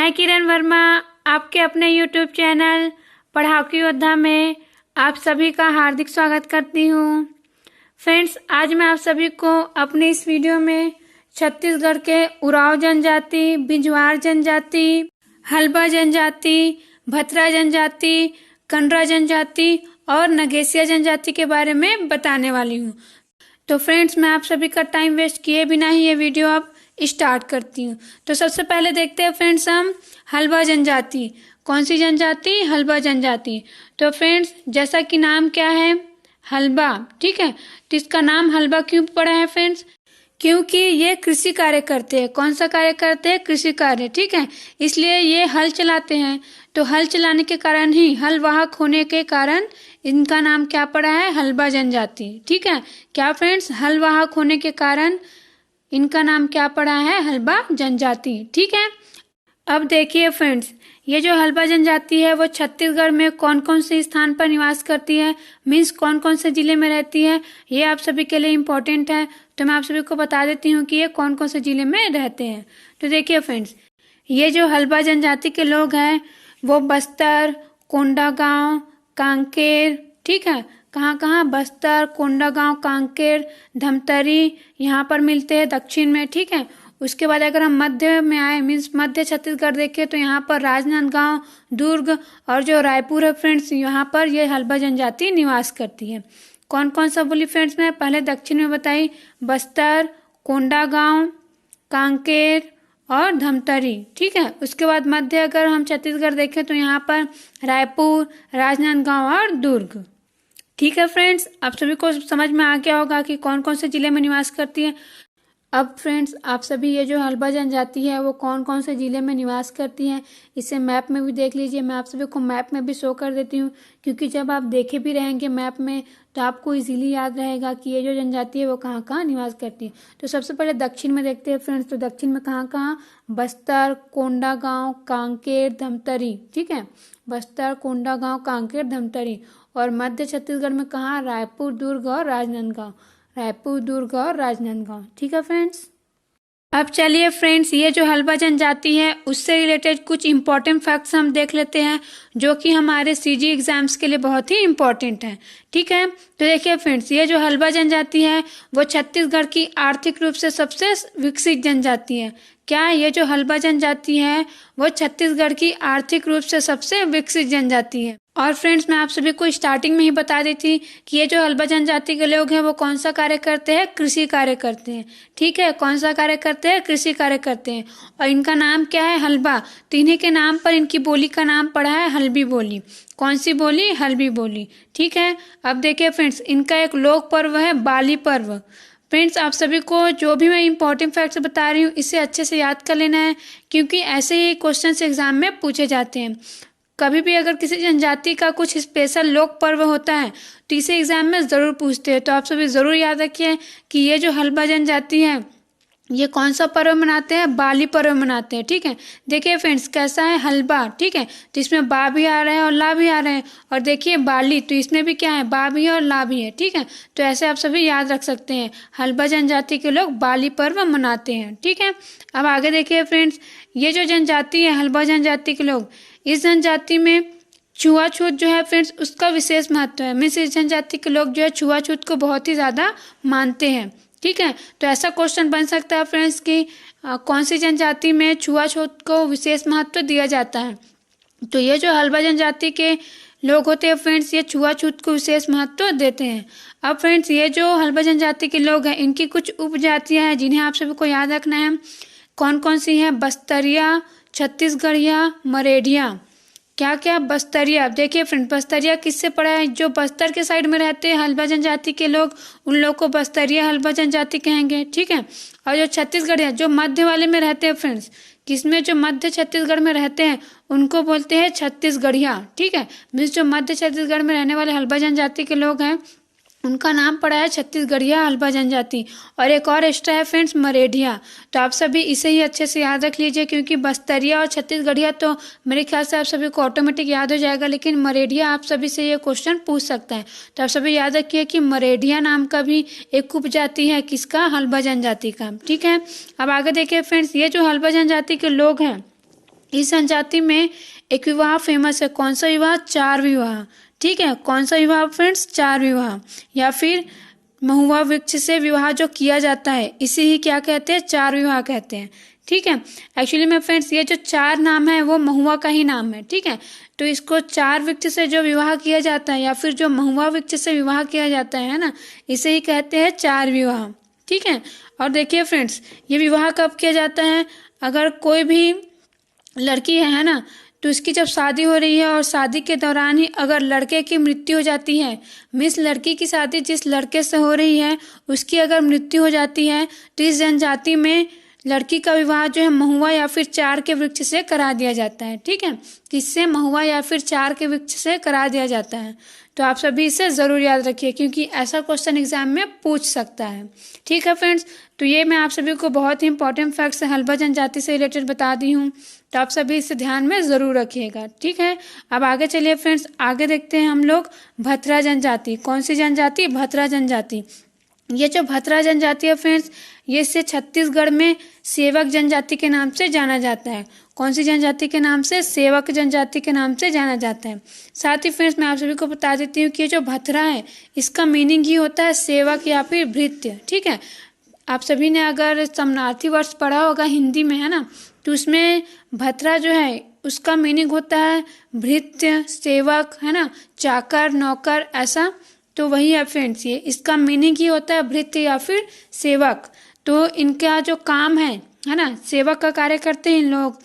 मैं किरण वर्मा आपके अपने यूट्यूब चैनल पढ़ाओ की योद्धा में आप सभी का हार्दिक स्वागत करती हूँ। फ्रेंड्स, आज मैं आप सभी को अपने इस वीडियो में छत्तीसगढ़ के उरांव जनजाति, बिजवार जनजाति, हल्बा जनजाति, भतरा जनजाति, कंडरा जनजाति और नगेसिया जनजाति के बारे में बताने वाली हूँ। तो फ्रेंड्स, मैं आप सभी का टाइम वेस्ट किए बिना ही ये वीडियो अब स्टार्ट करती हूँ। तो सबसे पहले देखते हैं फ्रेंड्स हम हल्बा जनजाति। कौन सी जनजाति? हल्बा जनजाति। तो फ्रेंड्स, जैसा कि नाम क्या है? हल्बा, ठीक है। तो इसका नाम हल्बा क्यों पड़ा है फ्रेंड्स? क्योंकि ये कृषि कार्य करते हैं। कौन सा कार्य करते हैं? कृषि कार्य, ठीक है। इसलिए ये हल चलाते हैं। तो हल चलाने के कारण ही, हल वाहक होने के कारण इनका नाम क्या पड़ा है? हल्बा जनजाति, ठीक है। क्या फ्रेंड्स? हल वाहक होने के कारण इनका नाम क्या पड़ा है? हल्बा जनजाति, ठीक है। अब देखिए फ्रेंड्स, ये जो हल्बा जनजाति है वो छत्तीसगढ़ में कौन कौन से स्थान पर निवास करती है, मीन्स कौन कौन से जिले में रहती है, ये आप सभी के लिए इम्पोर्टेंट है। तो मैं आप सभी को बता देती हूँ कि ये कौन कौन से जिले में रहते हैं। तो देखिए फ्रेंड्स, ये जो हल्बा जनजाति के लोग हैं वो बस्तर, कोंडागांव, कांकेर, ठीक है। कहाँ कहाँ? बस्तर, कोंडागांव, कांकेर, धमतरी, यहाँ पर मिलते हैं दक्षिण में, ठीक है। उसके बाद अगर हम मध्य में आए, मीन्स मध्य छत्तीसगढ़ देखें, तो यहाँ पर राजनांदगांव, दुर्ग और जो रायपुर है फ्रेंड्स, यहाँ पर ये हल्बा जनजाति निवास करती है। कौन कौन सा बोली फ्रेंड्स? मैं पहले दक्षिण में बताई, बस्तर, कोंडागांव, कांकेर और धमतरी, ठीक है। उसके बाद मध्य अगर हम छत्तीसगढ़ देखें तो यहाँ पर रायपुर, राजनांदगांव और दुर्ग, ठीक है। फ्रेंड्स, आप सभी को समझ में आ गया होगा कि कौन कौन से जिले में निवास करती है। अब फ्रेंड्स, आप सभी ये जो हल्बा जनजाति है वो कौन कौन से जिले में निवास करती हैं इसे मैप में भी देख लीजिए। मैं आप सभी को मैप में भी शो कर देती हूँ, क्योंकि जब आप देखे भी रहेंगे मैप में तो आपको इजीली याद रहेगा कि ये जो जनजाति है वो कहाँ कहाँ निवास करती है। तो सबसे पहले दक्षिण में देखते हैं फ्रेंड्स। तो दक्षिण में कहाँ कहाँ? बस्तर, कोंडागांव, कांकेर, धमतरी, ठीक है। बस्तर, कोंडागांव, कांकेर, धमतरी। और मध्य छत्तीसगढ़ में कहाँ? रायपुर, दुर्ग और राजनांदगांव। रायपुर, दुर्ग और राजनांदगांव, ठीक है फ्रेंड्स। अब चलिए फ्रेंड्स, ये जो हल्बा जनजाति है उससे रिलेटेड कुछ इंपॉर्टेंट फैक्ट्स हम देख लेते हैं, जो कि हमारे सीजी एग्जाम्स के लिए बहुत ही इंपॉर्टेंट है, ठीक है। तो देखिए फ्रेंड्स, ये जो हल्बा जनजाति है वो छत्तीसगढ़ की आर्थिक रूप से सबसे विकसित जनजाति है। क्या? ये जो हल्बा जनजाति है वो छत्तीसगढ़ की आर्थिक रूप से सबसे विकसित जनजाति है। और फ्रेंड्स, मैं आप सभी को स्टार्टिंग में ही बता दी थी कि ये जो हल्बा जनजाति के लोग हैं वो कौन सा कार्य करते हैं? कृषि कार्य करते हैं, ठीक है। कौन सा कार्य करते हैं? कृषि कार्य करते हैं। और इनका नाम क्या है? हल्बा। तो इन्हीं के नाम पर इनकी बोली का नाम पड़ा है हल्बी बोली। कौन सी बोली? हल्बी बोली, ठीक है। अब देखिए फ्रेंड्स, इनका एक लोक पर्व है बाली पर्व। फ्रेंड्स, आप सभी को जो भी मैं इंपॉर्टेंट फैक्ट्स बता रही हूँ इसे अच्छे से याद कर लेना है, क्योंकि ऐसे ही क्वेश्चन एग्जाम में पूछे जाते हैं। कभी भी अगर किसी जनजाति का कुछ स्पेशल लोक पर्व होता है तो इसे एग्जाम में ज़रूर पूछते हैं। तो आप सभी ज़रूर याद रखिए कि ये जो हल्बा जनजाति है ये कौन सा पर्व मनाते हैं? बाली पर्व मनाते हैं, ठीक है। देखिए फ्रेंड्स, कैसा है? हल्बा, ठीक है। तो इसमें बा भी आ रहा है और ला भी आ रहे हैं। और देखिए बाली, तो इसमें भी क्या है? बा भी है और ला भी है, ठीक है। तो ऐसे आप सभी याद रख सकते हैं, हल्बा जनजाति के लोग बाली पर्व मनाते हैं, ठीक है। अब आगे देखिए फ्रेंड्स, ये जो जनजाति है हल्बा जनजाति के लोग, इस जनजाति में छुआछूत जो है फ्रेंड्स उसका विशेष महत्व है। मीन्स इस जनजाति के लोग जो है छुआछूत को बहुत ही ज़्यादा मानते हैं, ठीक है। तो ऐसा क्वेश्चन बन सकता है फ्रेंड्स कि कौन सी जनजाति में छुआछूत को विशेष महत्व दिया जाता है। तो ये जो हल्बा जनजाति के लोग होते हैं फ्रेंड्स ये छुआछूत को विशेष महत्व देते हैं। अब फ्रेंड्स, ये जो हल्बा जनजाति के लोग हैं इनकी कुछ उपजातियाँ हैं जिन्हें आप सभी को याद रखना है। कौन कौन सी हैं? बस्तरिया, छत्तीसगढ़िया, मरेठिया। क्या क्या? बस्तरिया। देखिए फ्रेंड, बस्तरिया किससे पड़ा है? जो बस्तर के साइड में रहते हैं हल्बा जनजाति के लोग, उन लोग को बस्तरिया हल्बा जनजाति कहेंगे, ठीक है। और जो छत्तीसगढ़िया, जो मध्य वाले में रहते हैं फ्रेंड्स, किसमें? जो मध्य छत्तीसगढ़ में रहते हैं उनको बोलते हैं छत्तीसगढ़िया, ठीक है। मीन्स जो मध्य छत्तीसगढ़ में रहने वाले हल्बा जनजाति के लोग हैं उनका नाम पड़ा है छत्तीसगढ़िया हल्बा जनजाति। और एक और एक्स्ट्रा है फ्रेंड्स, मरेठिया। तो आप सभी इसे ही अच्छे से याद रख लीजिए, क्योंकि बस्तरिया और छत्तीसगढ़िया तो मेरे ख्याल से आप सभी को ऑटोमेटिक याद हो जाएगा, लेकिन मरेठिया आप सभी से ये क्वेश्चन पूछ सकता है। तो आप सभी याद रखिए कि मरेठिया नाम का भी एक उपजाति है किसका? हल्बा जनजाति का, ठीक है। अब आगे देखिए फ्रेंड्स, ये जो हल्बा जनजाति के लोग हैं इस जनजाति में एक विवाह फेमस है। कौन सा विवाह? चार विवाह। ठीक है, कौन सा विवाह फ्रेंड्स? चार विवाह। या फिर महुआ वृक्ष से विवाह जो किया जाता है इसी ही क्या कहते हैं? चार विवाह कहते हैं। ठीक है, एक्चुअली में फ्रेंड्स ये जो चार नाम है वो महुआ का ही नाम है। ठीक है, तो इसको चार वृक्ष से जो विवाह किया जाता है या फिर जो महुआ वृक्ष से विवाह किया जाता है ना, इसे ही कहते हैं चार विवाह। ठीक है, और देखिए फ्रेंड्स, ये विवाह कब किया जाता है? अगर कोई भी लड़की है ना, तो इसकी जब शादी हो रही है और शादी के दौरान ही अगर लड़के की मृत्यु हो जाती है, मीन्स लड़की की शादी जिस लड़के से हो रही है उसकी अगर मृत्यु हो जाती है, तो इस जनजाति में लड़की का विवाह जो है महुआ या फिर चार के वृक्ष से करा दिया जाता है। ठीक है, किससे? महुआ या फिर चार के वृक्ष से करा दिया जाता है। तो आप सभी इसे ज़रूर याद रखिए क्योंकि ऐसा क्वेश्चन एग्जाम में पूछ सकता है। ठीक है फ्रेंड्स, तो ये मैं आप सभी को बहुत ही इंपॉर्टेंट फैक्ट्स हल्बा जनजाति से रिलेटेड बता दी हूँ, तो आप सभी इसे ध्यान में ज़रूर रखिएगा। ठीक है, अब आगे चलिए फ्रेंड्स, आगे देखते हैं हम लोग भतरा जनजाति। कौन सी जनजाति? भतरा जनजाति। ये जो भतरा जनजाति है फ्रेंड्स, ये इसे छत्तीसगढ़ में सेवक जनजाति के नाम से जाना जाता है। कौन सी जनजाति के नाम से? सेवक जनजाति के नाम से जाना जाता है। साथ ही फ्रेंड्स मैं आप सभी को बता देती हूँ कि ये जो भतरा है इसका मीनिंग ही होता है सेवक या फिर भृत्य। ठीक है, आप सभी ने अगर समानार्थी वर्ष पढ़ा होगा हिंदी में, है ना, तो उसमें भतरा जो है उसका मीनिंग होता है भृत्य, सेवक, है ना, चाकर, नौकर, ऐसा। तो वही है फ्रेंड्स, ये इसका मीनिंग ही होता है भृत्य या फिर सेवक। तो इनका जो काम है ना, सेवक का कार्य करते हैं इन लोग,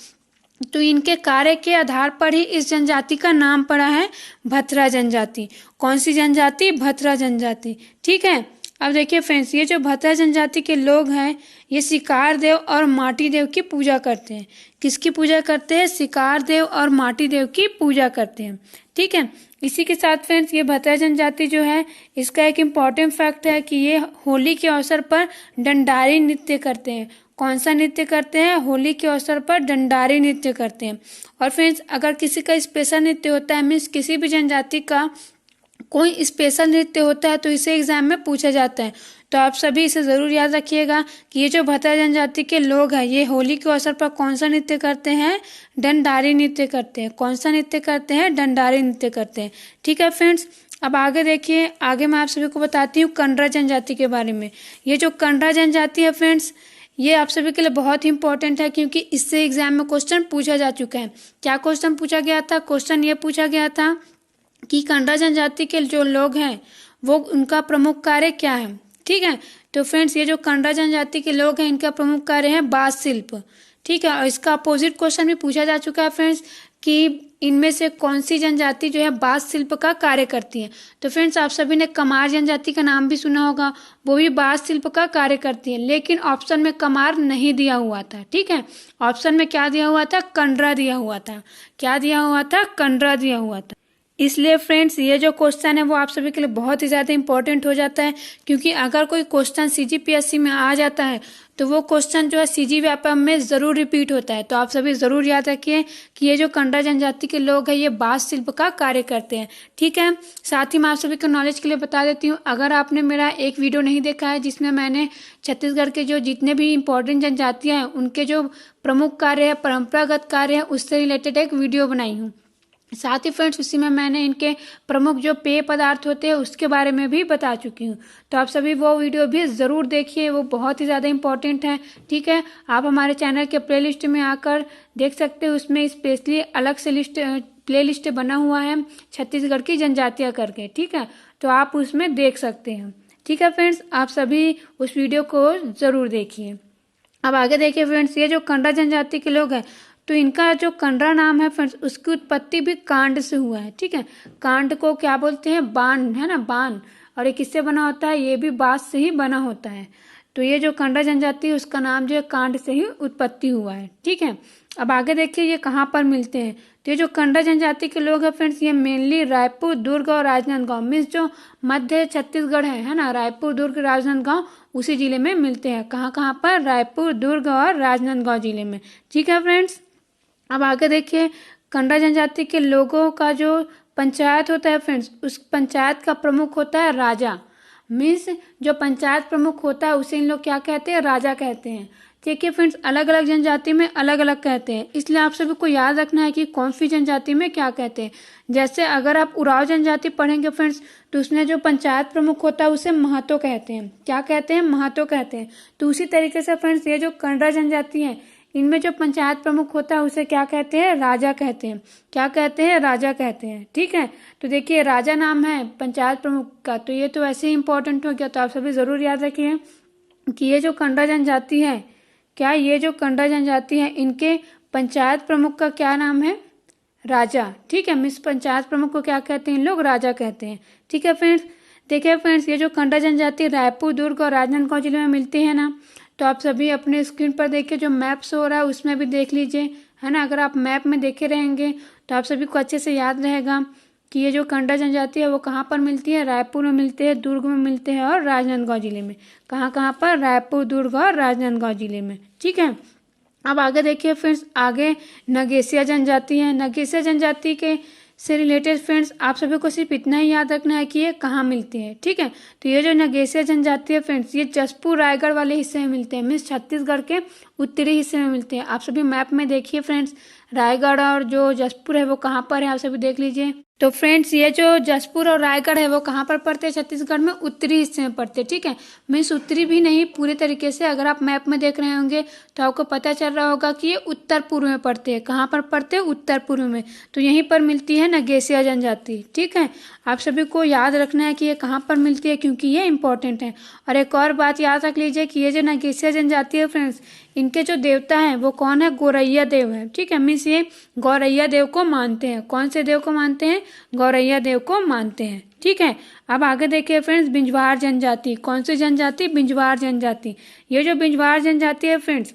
तो इनके कार्य के आधार पर ही इस जनजाति का नाम पड़ा है भतरा जनजाति। कौन सी जनजाति? भतरा जनजाति। ठीक है, अब देखिए फ्रेंड्स, ये जो भतरा जनजाति के लोग हैं ये शिकार देव और माटी देव की पूजा करते हैं। किसकी पूजा करते हैं? शिकार देव और माटी देव की पूजा करते हैं। ठीक है, इसी के साथ फ्रेंड्स ये भतरा जनजाति जो है इसका एक इम्पॉर्टेंट फैक्ट है कि ये होली के अवसर पर डंडारी नृत्य करते हैं। कौन सा नृत्य करते हैं? होली के अवसर पर डंडारी नृत्य करते हैं। और फ्रेंड्स अगर किसी का स्पेशल नृत्य होता है, मीन्स किसी भी जनजाति का कोई स्पेशल नृत्य होता है तो इसे एग्जाम में पूछा जाता है। तो आप सभी इसे ज़रूर याद रखिएगा कि ये जो भतरा जनजाति के लोग हैं ये होली के अवसर पर कौन सा नृत्य करते हैं? डंडारी नृत्य करते हैं। कौन सा नृत्य करते हैं? डंडारी नृत्य करते हैं। ठीक है फ्रेंड्स, अब आगे देखिए, आगे मैं आप सभी को बताती हूँ कंडरा जनजाति के बारे में। ये जो कंडरा जनजाति है फ्रेंड्स, ये आप सभी के लिए बहुत ही इंपॉर्टेंट है क्योंकि इससे एग्जाम में क्वेश्चन पूछा जा चुका है। क्या क्वेश्चन पूछा गया था? क्वेश्चन ये पूछा गया था कि कंडरा जनजाति के जो लोग हैं वो उनका प्रमुख कार्य क्या है। ठीक है, तो फ्रेंड्स ये जो कंडरा जनजाति के लोग हैं इनका प्रमुख कार्य है बाँस शिल्प। ठीक है, और इसका अपोजिट क्वेश्चन भी पूछा जा चुका है फ्रेंड्स कि इनमें से कौन सी जनजाति जो है बाँस शिल्प का कार्य करती है। तो फ्रेंड्स आप सभी ने कमार जनजाति का नाम भी सुना होगा, वो भी बाँस शिल्प का कार्य करती है, लेकिन ऑप्शन में कमार नहीं दिया हुआ था। ठीक है, ऑप्शन में क्या दिया हुआ था? कंडरा दिया हुआ था। क्या दिया हुआ था? कंडरा दिया हुआ था। इसलिए फ्रेंड्स ये जो क्वेश्चन है वो आप सभी के लिए बहुत ही ज़्यादा इंपॉर्टेंट हो जाता है क्योंकि अगर कोई क्वेश्चन CGPSC में आ जाता है तो वो क्वेश्चन जो है CG व्यापम में ज़रूर रिपीट होता है। तो आप सभी ज़रूर याद रखिए कि ये जो कंडरा जनजाति के लोग हैं ये बाँस शिल्प का कार्य करते हैं। ठीक है, साथ ही मैं आप सभी को नॉलेज के लिए बता देती हूँ, अगर आपने मेरा एक वीडियो नहीं देखा है जिसमें मैंने छत्तीसगढ़ के जो जितने भी इंपॉर्टेंट जनजातियाँ हैं उनके जो प्रमुख कार्य है, परंपरागत कार्य है, उससे रिलेटेड एक वीडियो बनाई हूँ। साथ ही फ्रेंड्स उसी में मैंने इनके प्रमुख जो पेय पदार्थ होते हैं उसके बारे में भी बता चुकी हूँ। तो आप सभी वो वीडियो भी ज़रूर देखिए, वो बहुत ही ज़्यादा इंपॉर्टेंट है। ठीक है, आप हमारे चैनल के प्लेलिस्ट में आकर देख सकते हैं, उसमें स्पेशली अलग से प्लेलिस्ट बना हुआ है छत्तीसगढ़ की जनजातियाँ करके। ठीक है, तो आप उसमें देख सकते हैं। ठीक है फ्रेंड्स, आप सभी उस वीडियो को ज़रूर देखिए। अब आगे देखिए फ्रेंड्स, ये जो कंडरा जनजाति के लोग हैं तो इनका जो कंडरा नाम है फ्रेंड्स उसकी उत्पत्ति भी कांड से हुआ है। ठीक है, कांड को क्या बोलते हैं? बाण, है ना, बाण। और ये किससे बना होता है? ये भी बाँस से ही बना होता है। तो ये जो कंडरा जनजाति है उसका नाम जो है कांड से ही उत्पत्ति हुआ है। ठीक है, अब आगे देखिए ये कहाँ पर मिलते हैं। तो ये जो कंडरा जनजाति के लोग हैं फ्रेंड्स ये मेनली रायपुर, दुर्ग और राजनांदगांव, मीन्स जो मध्य छत्तीसगढ़ है ना, रायपुर, दुर्ग, राजनांदगांव, उसी जिले में मिलते हैं। कहाँ कहाँ पर? रायपुर, दुर्ग और राजनांदगांव जिले में। ठीक है फ्रेंड्स, अब आगे देखिए कंडरा जनजाति के लोगों का जो पंचायत होता है फ्रेंड्स उस पंचायत का प्रमुख होता है राजा। मीन्स जो पंचायत प्रमुख होता है उसे इन लोग क्या कहते हैं? राजा कहते हैं। देखिए फ्रेंड्स, अलग अलग जनजाति में अलग अलग कहते हैं, इसलिए आप सभी को याद रखना है कि कौन सी जनजाति में क्या कहते हैं। जैसे अगर आप उराव जनजाति पढ़ेंगे फ्रेंड्स, तो उसमें जो पंचायत प्रमुख होता है उसे महतो कहते हैं। क्या कहते हैं? महतो कहते हैं। तो उसी तरीके से फ्रेंड्स, ये जो कंडा जनजाति है, इनमें जो पंचायत प्रमुख होता है उसे क्या कहते हैं? राजा कहते हैं। क्या कहते हैं? राजा कहते हैं। ठीक है, तो देखिए राजा नाम है पंचायत प्रमुख का, तो ये तो ऐसे ही इंपॉर्टेंट हो गया, तो आप सभी जरूर याद रखिए कि ये जो कंडा जनजाति है, क्या ये जो कंडा जनजाति है, इनके पंचायत प्रमुख का क्या नाम है? राजा। ठीक है, मिस पंचायत प्रमुख को क्या कहते हैं? इन लोग राजा कहते हैं। ठीक है फ्रेंड्स, देखिए फ्रेंड्स, ये जो कंडा जनजाति रायपुर, दुर्ग और राजनांदगांव जिले में मिलती है ना, तो आप सभी अपने स्क्रीन पर देखिए जो मैप शो हो रहा है उसमें भी देख लीजिए, है ना। अगर आप मैप में देखे रहेंगे तो आप सभी को अच्छे से याद रहेगा कि ये जो कंडा जनजाति है वो कहाँ पर मिलती है? रायपुर में मिलते हैं, दुर्ग में मिलते हैं और राजनांदगांव जिले में। कहाँ कहाँ पर? रायपुर, दुर्ग और राजनांदगांव जिले में। ठीक है, अब आगे देखिए फ्रेंड्स, आगे नगेसिया जनजाति है। नगेसिया जनजाति के से रिलेटेड फ्रेंड्स, आप सभी को सिर्फ इतना ही याद रखना है कि ये कहाँ मिलती है। ठीक है, तो ये जो नगेसिया जनजाति है फ्रेंड्स, ये जसपुर रायगढ़ वाले हिस्से में मिलते हैं, मीन्स छत्तीसगढ़ के उत्तरी हिस्से में मिलते हैं। आप सभी मैप में देखिए फ्रेंड्स, रायगढ़ और जो जसपुर है वो कहाँ पर है, आप सभी देख लीजिए। तो फ्रेंड्स, ये जो जसपुर और रायगढ़ है वो कहाँ पर पड़ते हैं? छत्तीसगढ़ में उत्तरी हिस्से में पड़ते हैं। ठीक है, मीन्स उत्तरी भी नहीं पूरे तरीके से, अगर आप मैप में देख रहे होंगे तो आपको पता चल रहा होगा कि ये उत्तर पूर्व में पड़ते हैं। कहाँ पर पड़ते हैं? उत्तर पूर्व में। तो यहीं पर मिलती है नगेसिया जनजाति। ठीक है, आप सभी को याद रखना है कि ये कहाँ पर मिलती है, क्योंकि ये इंपॉर्टेंट है। और एक और बात याद रख लीजिए कि ये जो नगेसिया जनजाति है फ्रेंड्स, इनके जो देवता हैं वो कौन है? गौरैया देव है। ठीक है, मीन्स ये गौरैया देव को मानते हैं। कौन से देव को मानते हैं? गौरैया देव को मानते हैं। ठीक है, अब आगे देखिए फ्रेंड्स, बिंजवार जनजाति। कौन सी जनजाति? बिंजवार जनजाति। ये जो बिंजवार जनजाति है फ्रेंड्स,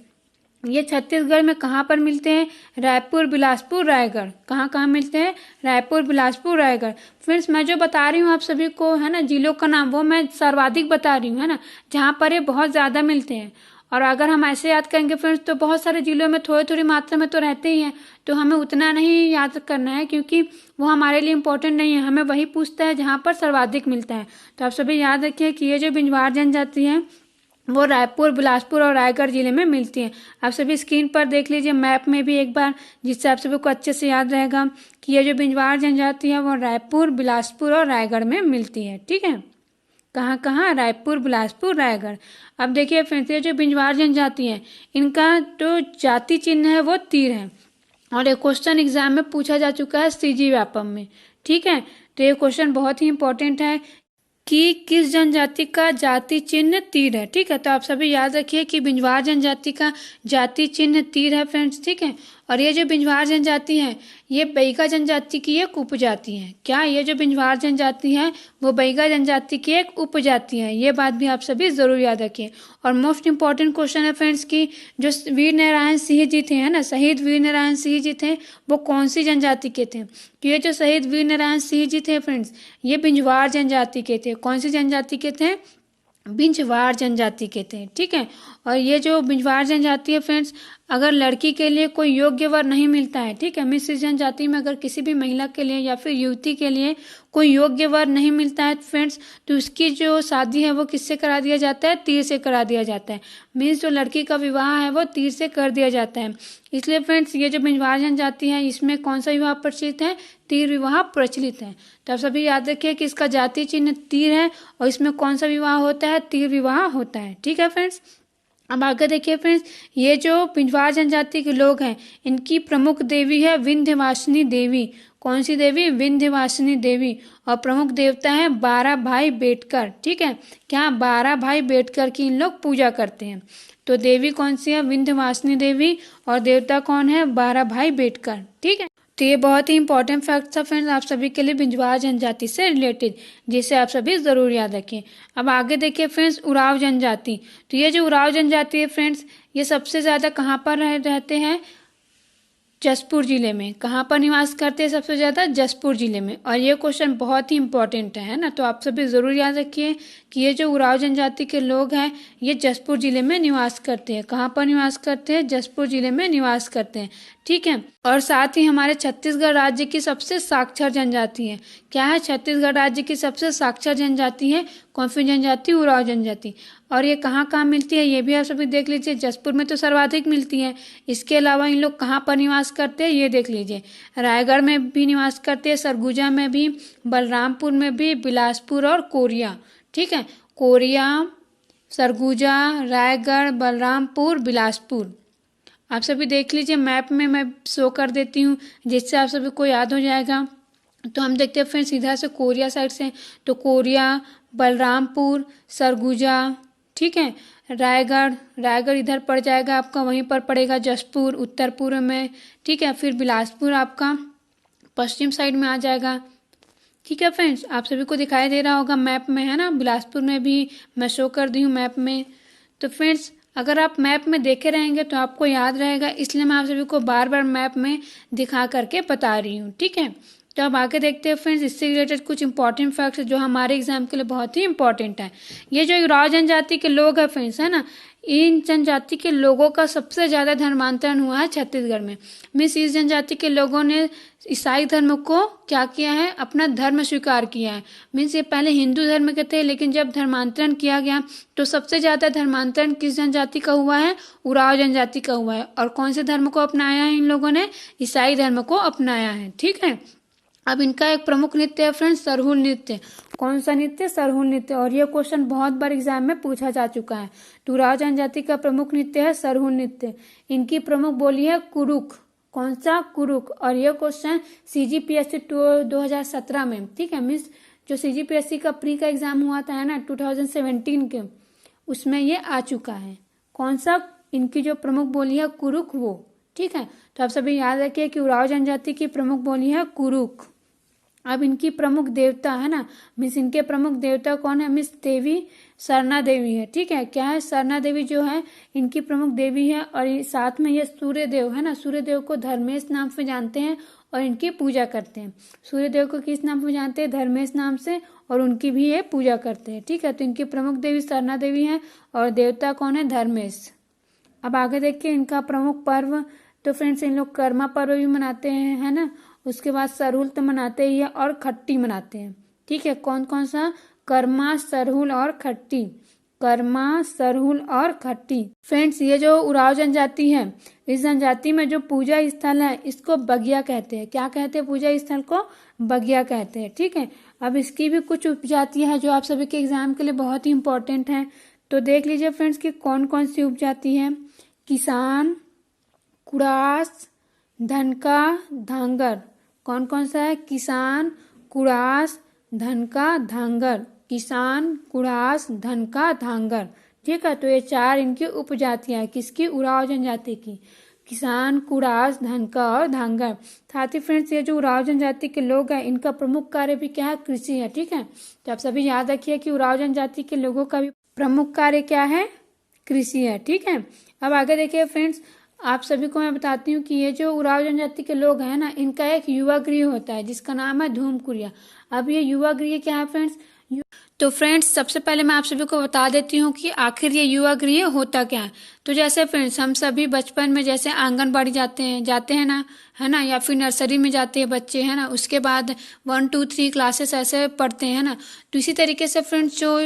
ये छत्तीसगढ़ में कहाँ पर मिलते हैं? रायपुर, बिलासपुर, रायगढ़। कहाँ कहाँ मिलते हैं? रायपुर, बिलासपुर, रायगढ़। फ्रेंड्स, मैं जो बता रही हूँ आप सभी को, है ना, जिलों का नाम वो मैं सर्वाधिक बता रही हूँ, है ना, जहाँ पर ये बहुत ज़्यादा मिलते हैं। और अगर हम ऐसे याद करेंगे फ्रेंड्स, तो बहुत सारे जिलों में थोड़ी थोड़ी मात्रा में तो रहते ही हैं, तो हमें उतना नहीं याद करना है, क्योंकि वो हमारे लिए इम्पोर्टेंट नहीं है। हमें वही पूछता है जहाँ पर सर्वाधिक मिलता है। तो आप सभी याद रखिए कि ये जो बिंजवार जनजाति है वो रायपुर, बिलासपुर और रायगढ़ जिले में मिलती है। आप सभी स्क्रीन पर देख लीजिए मैप में भी एक बार, जिससे आप सभी को अच्छे से याद रहेगा कि ये जो बिंजवार जनजाति है वो रायपुर, बिलासपुर और रायगढ़ में मिलती है। ठीक है, कहाँ कहाँ? रायपुर, बिलासपुर, रायगढ़। अब देखिए फ्रेंड्स, ये जो बिंजवार जनजाति है, इनका जो जाति चिन्ह है वो तीर है, और ये क्वेश्चन एग्जाम में पूछा जा चुका है सीजी व्यापम में। ठीक है, तो ये क्वेश्चन बहुत ही इंपॉर्टेंट है कि किस जनजाति का जाति चिन्ह तीर है। ठीक है, तो आप सभी याद रखिए कि बिंजवार जनजाति का जाति चिन्ह तीर है फ्रेंड्स। ठीक है, और ये जो बिंजवार जनजाति है ये बैगा जनजाति की एक उपजाति है। क्या? ये जो बिंजवार जनजाति है वो बैगा जनजाति की एक उपजाति है। ये बात भी आप सभी जरूर याद रखिए। और मोस्ट इंपॉर्टेंट क्वेश्चन है फ्रेंड्स कि जो वीर नारायण सिंह जी थे, है ना, शहीद वीर नारायण सिंह जी थे, वो कौन सी जनजाति के थे? तो ये जो शहीद वीर नारायण सिंह जी थे फ्रेंड्स, ये बिंजवार जनजाति के थे। कौन सी जनजाति के थे? बिंजवार जनजाति के थे। ठीक है, और ये जो बिंजवार जनजाति है फ्रेंड्स, अगर लड़की के लिए कोई योग्य वर नहीं मिलता है, ठीक है, मीन्स इस जनजाति में अगर किसी भी महिला के लिए या फिर युवती के लिए कोई योग्य वर नहीं मिलता है फ्रेंड्स, तो उसकी जो शादी है वो किससे करा दिया जाता है? तीर से करा दिया जाता है। मीन्स जो लड़की का विवाह है वो तीर से कर दिया जाता है। इसलिए फ्रेंड्स, ये जो बिंजवार जनजाति है इसमें कौन सा विवाह प्रचलित है? तीर विवाह प्रचलित है। तो आप सभी याद रखिए कि इसका जाति चिन्ह तीर है, और इसमें कौन सा विवाह होता है? तीर विवाह होता है। ठीक है फ्रेंड्स, अब आगे देखिए फ्रेंड्स, ये जो बिंजवार जनजाति के लोग हैं इनकी प्रमुख देवी है विंध्यवासिनी देवी। कौन सी देवी? विंध्यवासिनी देवी। और प्रमुख देवता है 12 भाई बेटकर। ठीक है, क्या? 12 भाई बेटकर की इन लोग पूजा करते हैं। तो देवी कौन सी है? विंध्यवासिनी देवी। और देवता कौन है? 12 भाई बेटकर। ठीक है, तो ये बहुत ही इंपॉर्टेंट फैक्ट था फ्रेंड्स आप सभी के लिए बिंजवार जनजाति से रिलेटेड, जिसे आप सभी जरूर याद रखें। अब आगे देखिए फ्रेंड्स, उराव जनजाति। तो ये जो उराव जनजाति है फ्रेंड्स, ये सबसे ज्यादा कहाँ पर रहते हैं? जसपुर जिले में। कहाँ पर निवास करते हैं सबसे ज्यादा? जसपुर जिले में। और ये क्वेश्चन बहुत ही इंपॉर्टेंट है ना, तो आप सभी जरूर याद रखिए कि ये जो उराव जनजाति के लोग हैं ये जसपुर जिले में निवास करते हैं। कहाँ पर निवास करते हैं? जसपुर जिले में निवास करते हैं। ठीक ठीक है। और साथ ही हमारे छत्तीसगढ़ राज्य की सबसे साक्षर जनजाति है। क्या है? छत्तीसगढ़ राज्य की सबसे साक्षर जनजाति है कौन सी जनजाति? उरांव जनजाति। और ये कहाँ कहाँ मिलती है ये भी आप सभी देख लीजिए। जसपुर में तो सर्वाधिक मिलती है। इसके अलावा इन लोग कहाँ पर निवास करते हैं ये देख लीजिए। रायगढ़ में भी निवास करते हैं, सरगुजा में भी, बलरामपुर में भी, बिलासपुर और कोरिया। ठीक है, कोरिया, सरगुजा, रायगढ़, बलरामपुर, बिलासपुर। आप सभी देख लीजिए, मैप में मैं शो कर देती हूँ जिससे आप सभी को याद हो जाएगा। तो हम देखते हैं फ्रेंड्स सीधा से कोरिया साइड से, तो कोरिया, बलरामपुर, सरगुजा, ठीक है, रायगढ़ इधर पड़ जाएगा आपका, वहीं पर पड़ेगा जसपुर उत्तर पूर्व में, ठीक है। फिर बिलासपुर आपका पश्चिम साइड में आ जाएगा। ठीक है फ्रेंड्स, आप सभी को दिखाई दे रहा होगा मैप में, है ना। बिलासपुर में भी मैं शो कर दी हूँ मैप में। तो फ्रेंड्स अगर आप मैप में देखे रहेंगे तो आपको याद रहेगा, इसलिए मैं आप सभी को बार बार मैप में दिखा करके बता रही हूँ। ठीक है, तो अब आगे देखते हैं फ्रेंड्स इससे रिलेटेड कुछ इंपॉर्टेंट फैक्ट्स जो हमारे एग्जाम के लिए बहुत ही इंपॉर्टेंट है। ये जो उरांव जनजाति के लोग हैं फ्रेंड्स, है ना, इन जनजाति के लोगों का सबसे ज्यादा धर्मांतरण हुआ है छत्तीसगढ़ में। मीन्स इस जनजाति के लोगों ने ईसाई धर्म को क्या किया है? अपना धर्म स्वीकार किया है। मीन्स ये पहले हिंदू धर्म के थे, लेकिन जब धर्मांतरण किया गया तो सबसे ज्यादा धर्मांतरण किस जनजाति का हुआ है? उरांव जनजाति का हुआ है। और कौन से धर्म को अपनाया है इन लोगों ने? ईसाई धर्म को अपनाया है। ठीक है, अब इनका एक प्रमुख नृत्य है फ्रेंड्स सरहुल नृत्य। कौन सा नृत्य? सरहुल नृत्य। और ये क्वेश्चन बहुत बार एग्जाम में पूछा जा चुका है। तो उरांव जनजाति का प्रमुख नृत्य है सरहुल नृत्य। इनकी प्रमुख बोली है कुरुक। कौन सा? कुरुक। और ये क्वेश्चन CGPSC 2017 में, ठीक है, मीन्स जो CGPSC का प्री का एग्जाम हुआ था, है ना, 2017 के, उसमें ये आ चुका है। कौन सा? इनकी जो प्रमुख बोली है कुरुक, वो। ठीक है, तो आप सभी याद रखिए कि उरांव जनजाति की प्रमुख बोली है कुरुक। अब इनकी प्रमुख देवता, है ना, मीन्स इनके प्रमुख देवता कौन है? मीन्स देवी सरना देवी है। ठीक है, क्या है? सरना देवी जो है इनकी प्रमुख देवी है। और साथ में ये सूर्य देव, है ना, सूर्य देव को धर्मेश नाम से जानते हैं और इनकी पूजा करते हैं। सूर्य देव को किस नाम से जानते हैं? धर्मेश नाम से, और उनकी भी ये पूजा करते हैं। ठीक है, तो इनकी प्रमुख देवी सरना देवी है और देवता कौन है? धर्मेश। अब आगे देखिए इनका प्रमुख पर्व। तो फ्रेंड्स इन लोग कर्मा पर्व भी मनाते हैं, है ना, उसके बाद सरहुल तो मनाते ही है और खट्टी मनाते हैं। ठीक है, कौन कौन सा? कर्मा, सरहुल और खट्टी। कर्मा, सरहुल और खट्टी। फ्रेंड्स ये जो उरांव जनजाति है, इस जनजाति में जो पूजा स्थल है इसको बगिया कहते हैं। क्या कहते हैं? पूजा स्थल को बगिया कहते हैं। ठीक है, अब इसकी भी कुछ उपजातियां हैं जो आप सभी के एग्जाम के लिए बहुत ही इंपॉर्टेंट है। तो देख लीजिए फ्रेंड्स कि कौन कौन सी उपजाति है। किसान, कुड़ास, धनका, धांगर। कौन कौन सा है? किसान, कुड़ास, धनका, धांगर। किसान, कुड़ास, धनका, धांगर। ठीक है, तो ये चार इनकी उपजातियां हैं। किसकी? उरांव जनजाति की। किसान, कुड़ास, धनका और धांगर। साथ ही फ्रेंड्स ये जो उरांव जनजाति के लोग हैं इनका प्रमुख कार्य भी क्या है? कृषि है। ठीक है, तो आप सभी याद रखिए कि उरांव जनजाति के लोगों का भी प्रमुख कार्य क्या है? कृषि है। ठीक है, अब आगे देखिए फ्रेंड्स, आप सभी को मैं बताती हूँ कि ये जो उरांव जनजाति के लोग हैं ना, इनका एक युवा गृह होता है जिसका नाम है धूमकुरिया। अब ये युवा गृह क्या है फ्रेंड्स? तो फ्रेंड्स सबसे पहले मैं आप सभी को बता देती हूँ कि आखिर ये युवा गृह होता क्या है। तो जैसे फ्रेंड्स हम सभी बचपन में जैसे आंगनबाड़ी जाते हैं ना, है ना, या फिर नर्सरी में जाते हैं बच्चे, है ना, उसके बाद 1, 2, 3 क्लासेस ऐसे पढ़ते हैं ना। तो इसी तरीके से फ्रेंड्स जो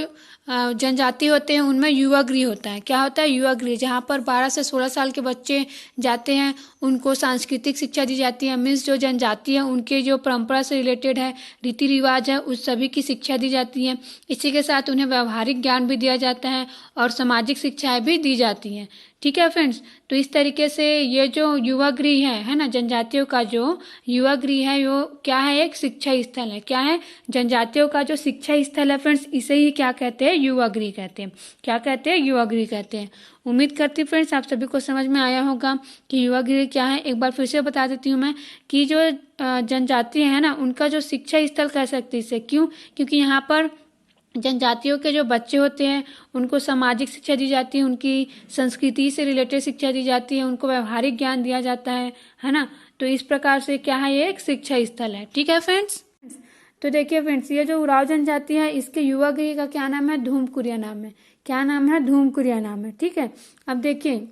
जनजाति होते हैं उनमें युवा गृह होता है। क्या होता है? युवा गृह, जहाँ पर 12 से 16 साल के बच्चे जाते हैं, उनको सांस्कृतिक शिक्षा दी जाती है। मीन्स जो जनजाति है उनके जो परंपरा से रिलेटेड है, रीति रिवाज है, उस सभी की शिक्षा दी जाती है। इसी के साथ उन्हें व्यवहारिक ज्ञान भी दिया जाता है और सामाजिक शिक्षाएं भी दी जाती हैं। ठीक है फ्रेंड्स, तो इस तरीके से ये जो युवा गृह है ना, जनजातियों का जो युवा गृह है वो क्या है? एक शिक्षा स्थल है। क्या है? जनजातियों का जो शिक्षा स्थल है फ्रेंड्स, इसे ही क्या कहते हैं? युवा गृह कहते हैं। क्या कहते हैं? युवा गृह कहते हैं। उम्मीद करती हूँ फ्रेंड्स आप सभी को समझ में आया होगा कि युवा गृह क्या है। एक बार फिर से बता देती हूँ मैं कि जो जनजाति है ना, उनका जो शिक्षा स्थल कह सकते हैं इसे। क्यों? क्योंकि यहाँ पर जनजातियों के जो बच्चे होते हैं उनको सामाजिक शिक्षा दी जाती है, उनकी संस्कृति से रिलेटेड शिक्षा दी जाती है, उनको व्यवहारिक ज्ञान दिया जाता है ना। तो इस प्रकार से क्या है? ये एक शिक्षा स्थल है। ठीक है फ्रेंड्स, तो देखिए फ्रेंड्स ये जो उरांव जनजाति है इसके युवा गृह का क्या नाम है? धूमकुरिया नाम है। क्या नाम है? धूमकुरिया नाम है। ठीक है, अब देखिए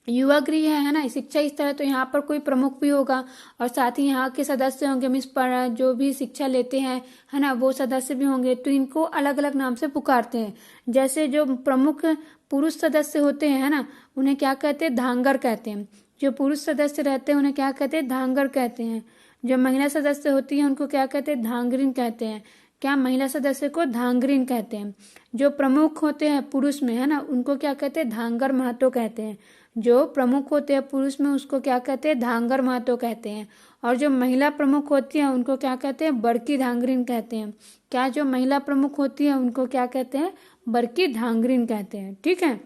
युवा गृह है ना, शिक्षा स्तर है, तो यहाँ पर कोई प्रमुख भी होगा और साथ ही यहाँ के सदस्य होंगे, मीन्स जो भी शिक्षा लेते हैं है ना, वो सदस्य भी होंगे। तो इनको अलग अलग नाम से पुकारते हैं। जैसे जो प्रमुख पुरुष सदस्य होते हैं है ना, उन्हें क्या कहते हैं, धांगर कहते हैं। जो पुरुष सदस्य रहते हैं उन्हें क्या कहते हैं, धांगर कहते हैं। जो महिला सदस्य होती है उनको क्या कहते हैं, धांगरिन कहते हैं। क्या, महिला सदस्य को धांगरिन कहते हैं। जो प्रमुख होते हैं पुरुष में है ना, उनको क्या कहते हैं, धांगर महतो कहते हैं। जो प्रमुख होते हैं पुरुष में उसको क्या कहते हैं, धांगर महतो कहते हैं। और जो महिला प्रमुख होती है उनको क्या कहते हैं, बड़की धांगरिन कहते हैं। क्या, जो महिला प्रमुख होती है उनको क्या कहते हैं, बड़की धांगरिन कहते हैं। ठीक है,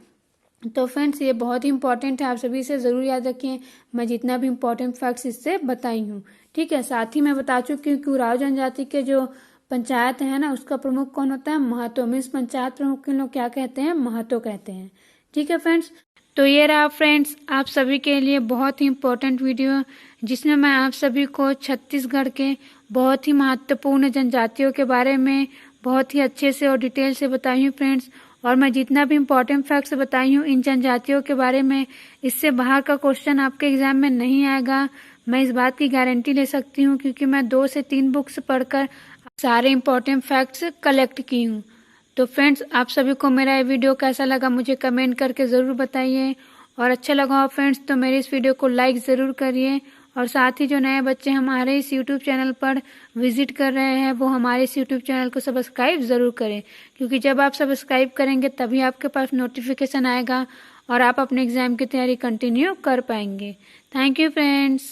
तो फ्रेंड्स ये बहुत ही इंपॉर्टेंट है, आप सभी से ज़रूर याद रखिए। मैं जितना भी इंपॉर्टेंट फैक्ट्स इससे बताई हूँ। ठीक है, साथ ही मैं बता चुकी हूँ कि उराव जनजाति के जो पंचायत है ना, उसका प्रमुख कौन होता है, महतो। मीन्स पंचायत प्रमुख के लोग क्या कहते हैं, महतो कहते हैं। ठीक है फ्रेंड्स, तो ये रहा फ्रेंड्स आप सभी के लिए बहुत ही इम्पोर्टेंट वीडियो, जिसमें मैं आप सभी को छत्तीसगढ़ के बहुत ही महत्वपूर्ण जनजातियों के बारे में बहुत ही अच्छे से और डिटेल से बताई हूँ फ्रेंड्स। और मैं जितना भी इम्पोर्टेंट फैक्ट्स बताई हूँ इन जनजातियों के बारे में, इससे बाहर का क्वेश्चन आपके एग्जाम में नहीं आएगा। मैं इस बात की गारंटी ले सकती हूँ, क्योंकि मैं 2 से 3 बुक्स पढ़कर सारे इम्पोर्टेंट फैक्ट्स कलेक्ट की हूँ। तो फ्रेंड्स आप सभी को मेरा ये वीडियो कैसा लगा मुझे कमेंट करके ज़रूर बताइए। और अच्छा लगा हो फ्रेंड्स तो मेरे इस वीडियो को लाइक ज़रूर करिए। और साथ ही जो नए बच्चे हमारे इस यूट्यूब चैनल पर विजिट कर रहे हैं वो हमारे इस यूट्यूब चैनल को सब्सक्राइब ज़रूर करें, क्योंकि जब आप सब्सक्राइब करेंगे तभी आपके पास नोटिफिकेशन आएगा और आप अपने एग्ज़ाम की तैयारी कंटिन्यू कर पाएंगे। Thank you friends.